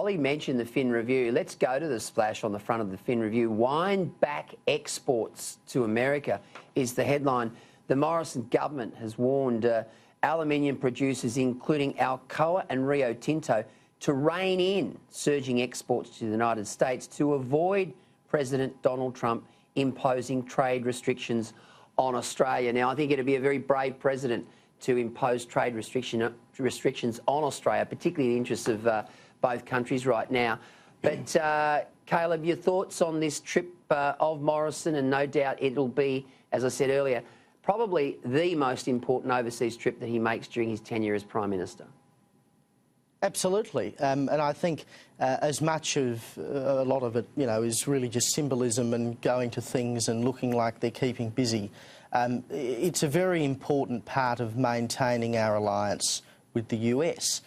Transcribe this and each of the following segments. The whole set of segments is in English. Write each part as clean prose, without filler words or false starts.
Ollie mentioned the Fin Review. Let's go to the splash on the front of the Fin Review. Wind back exports to America is the headline. The Morrison government has warned aluminium producers, including Alcoa and Rio Tinto, to rein in surging exports to the United States to avoid President Donald Trump imposing trade restrictions on Australia. Now, I think it'd be a very brave president to impose trade restrictions on Australia, particularly in the interests of both countries right now. But, Caleb, your thoughts on this trip of Morrison, and no doubt it'll be, as I said earlier, probably the most important overseas trip that he makes during his tenure as Prime Minister. Absolutely, and I think as much of a lot of it, is really just symbolism and going to things and looking like they're keeping busy. It's a very important part of maintaining our alliance with the US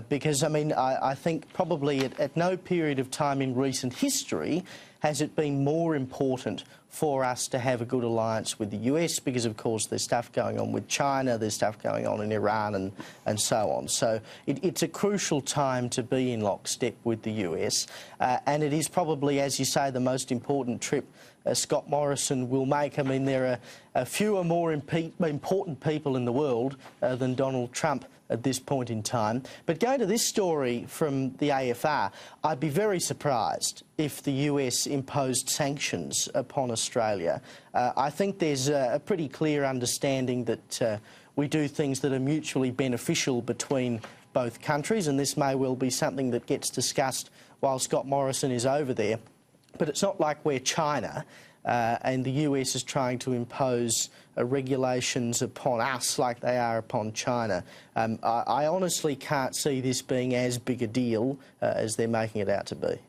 because, I think probably at no period of time in recent history has it been more important for us to have a good alliance with the US because, of course, there's stuff going on with China, there's stuff going on in Iran and so on. So it's a crucial time to be in lockstep with the US and it is probably, as you say, the most important trip Scott Morrison will make. There are fewer more important people in the world than Donald Trump at this point in time. But going to this story from the AFR, I'd be very surprised if the US imposed sanctions upon Australia. I think there's a pretty clear understanding that we do things that are mutually beneficial between both countries, and this may well be something that gets discussed while Scott Morrison is over there. But it's not like we're China and the US is trying to impose regulations upon us like they are upon China. I honestly can't see this being as big a deal as they're making it out to be.